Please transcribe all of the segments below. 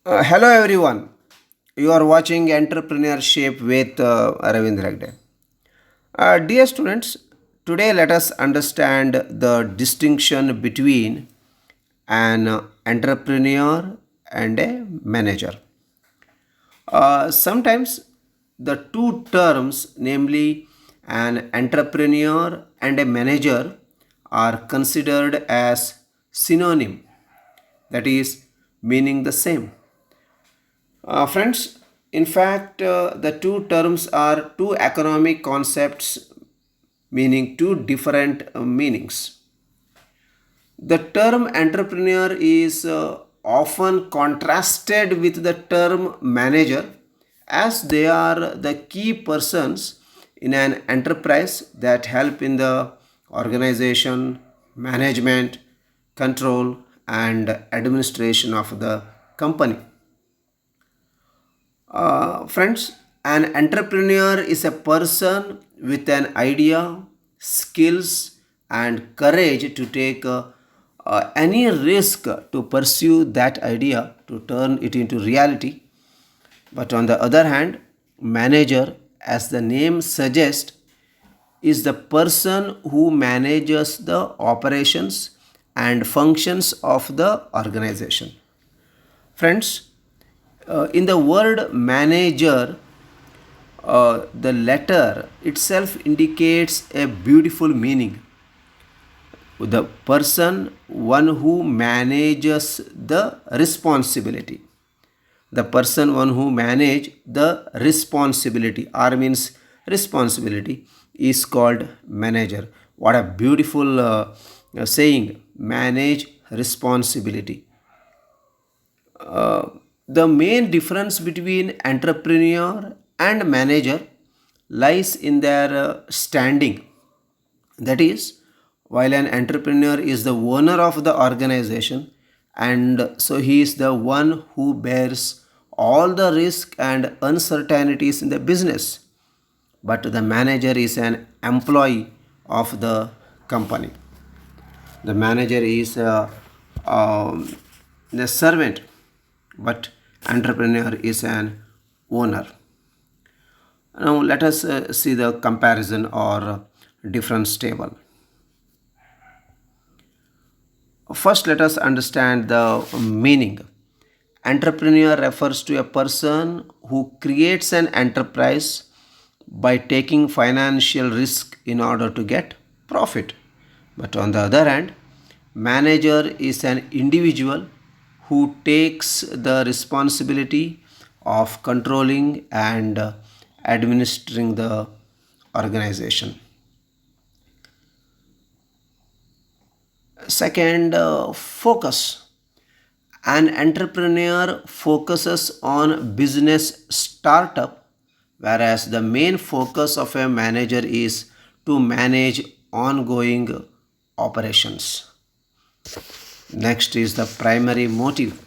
Hello everyone. You are watching Entrepreneurship with Raveendra Hegde. Dear students, today let us understand the distinction between an entrepreneur and a manager. Sometimes the two terms, namely an entrepreneur and a manager, are considered as synonym, that is, meaning the same. Friends, in fact, the two terms are two economic concepts meaning two different meanings. The term entrepreneur is often contrasted with the term manager as they are the key persons in an enterprise that help in the organization, management, control, and administration of the company. Friends, an entrepreneur is a person with an idea, skills, and courage to take any risk to pursue that idea to turn it into reality. But on the other hand, manager, as the name suggests, is the person who manages the operations and functions of the organization. Friends, in the word manager, the letter itself indicates a beautiful meaning. The person, one who manages the responsibility. The person, one who manage the responsibility. R means responsibility is called manager. What a beautiful saying, manage responsibility. The main difference between entrepreneur and manager lies in their standing. That is, while an entrepreneur is the owner of the organization, and so he is the one who bears all the risk and uncertainties in the business, but the manager is an employee of the company. The manager is a servant, but entrepreneur is an owner. Now let us see the comparison or difference table. First, let us understand the meaning. Entrepreneur refers to a person who creates an enterprise by taking financial risk in order to get profit. But on the other hand, manager is an individual who takes the responsibility of controlling and administering the organization. Second, focus. An entrepreneur focuses on business startup, whereas the main focus of a manager is to manage ongoing operations. Next is the primary motive.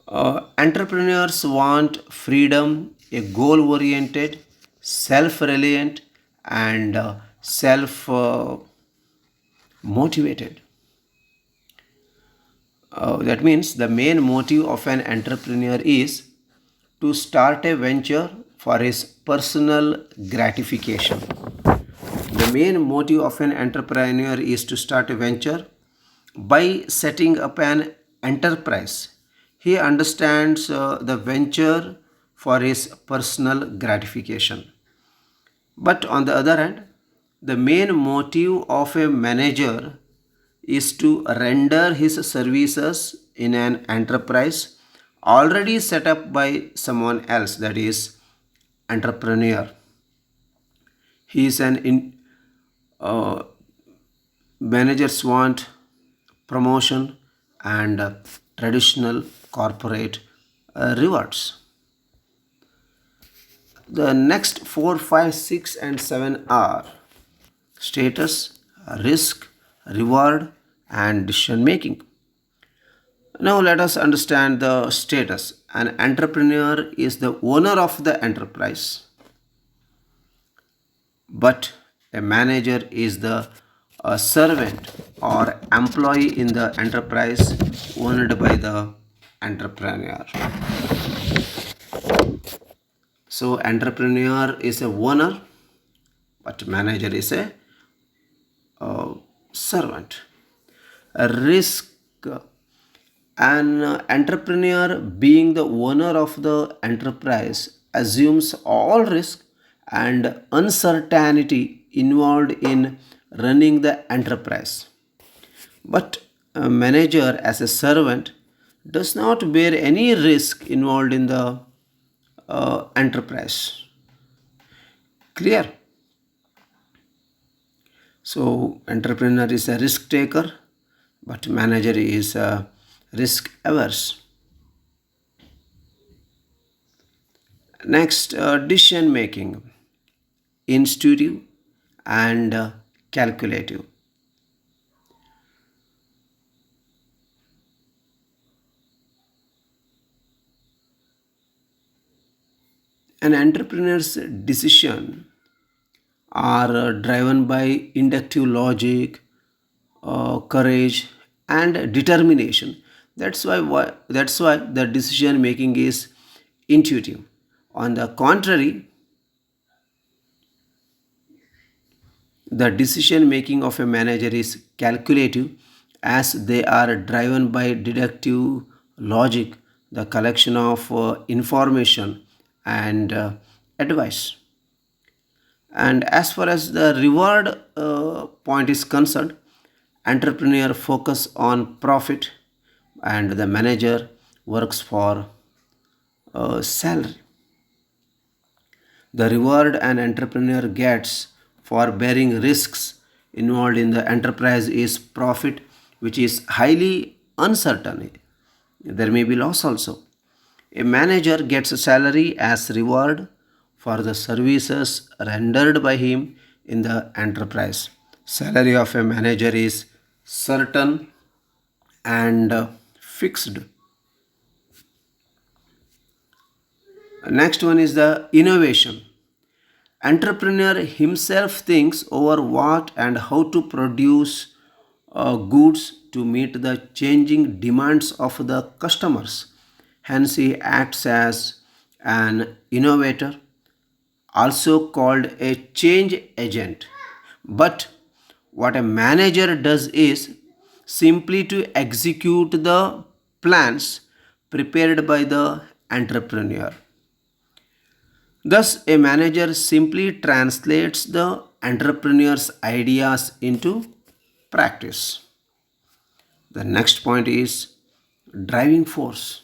Entrepreneurs want freedom, a goal oriented, self reliant, and self motivated. That means the main motive of an entrepreneur is to start a venture for his personal gratification. The main motive of an entrepreneur is to start a venture by setting up an enterprise. He understands the venture for his personal gratification. But on the other hand, the main motive of a manager is to render his services in an enterprise already set up by someone else, that is entrepreneur. He is an uh, managers want promotion and traditional corporate rewards. The next 4, 5, 6, and 7 are status, risk, reward, and decision making. Now let us understand the status. An entrepreneur is the owner of the enterprise, but a manager is the servant or employee in the enterprise owned by the entrepreneur. So entrepreneur is a owner, but manager is a servant. A risk, an entrepreneur being the owner of the enterprise assumes all risk and uncertainty involved in running the enterprise. But a manager as a servant does not bear any risk involved in the enterprise. Clear? So, entrepreneur is a risk taker, but manager is a risk averse. Next, decision making, intuitive and calculative. An entrepreneur's decision are driven by inductive logic, courage, and determination. That's why the decision making is intuitive. On the contrary, the decision making of a manager is calculative, as they are driven by deductive logic, the collection of information and advice. And as far as the reward point is concerned, entrepreneur focus on profit and the manager works for salary. The reward an entrepreneur gets for bearing risks involved in the enterprise is profit, which is highly uncertain. There may be loss also. A manager gets a salary as reward for the services rendered by him in the enterprise. Salary of a manager is certain and fixed. Next one is the innovation. Entrepreneur himself thinks over what and how to produce goods to meet the changing demands of the customers. Hence, he acts as an innovator, also called a change agent. But what a manager does is simply to execute the plans prepared by the entrepreneur. Thus, a manager simply translates the entrepreneur's ideas into practice. The next point is driving force.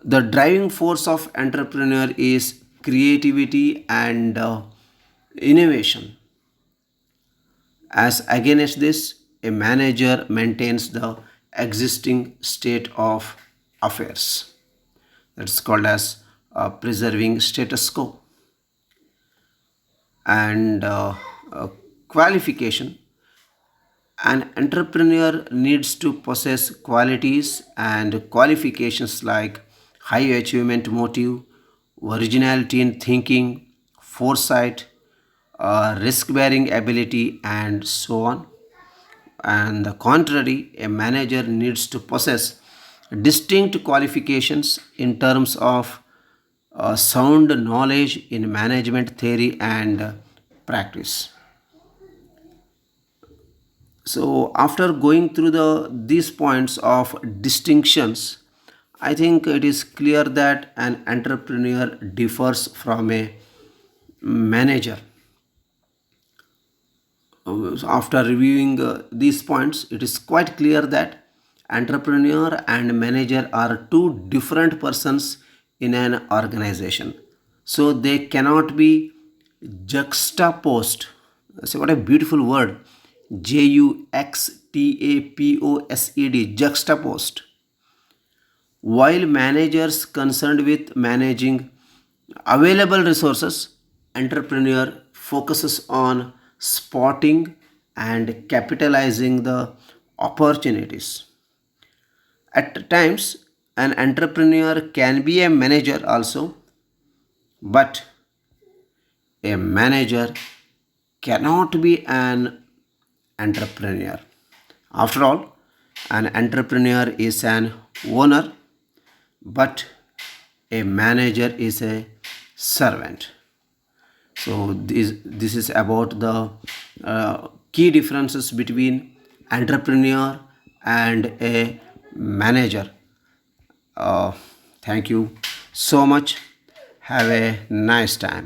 The driving force of entrepreneur is creativity and innovation. As against this, a manager maintains the existing state of affairs. That's called as preserving status quo. And qualification. An entrepreneur needs to possess qualities and qualifications like high achievement motive, originality in thinking, foresight, risk bearing ability, and so on. And the contrary, a manager needs to possess distinct qualifications in terms of sound knowledge in management theory and practice. So after going through these points of distinctions, I think it is clear that an entrepreneur differs from a manager. After reviewing these points, it is quite clear that entrepreneur and manager are two different persons in an organization. So they cannot be juxtaposed. So what a beautiful word, juxtaposed, juxtaposed. While managers concerned with managing available resources, entrepreneur focuses on spotting and capitalizing the opportunities. At times, an entrepreneur can be a manager also, but a manager cannot be an entrepreneur. After all, an entrepreneur is an owner, but a manager is a servant. So this is about the key differences between entrepreneur and a manager. uh, Thank you so much. Have a nice time.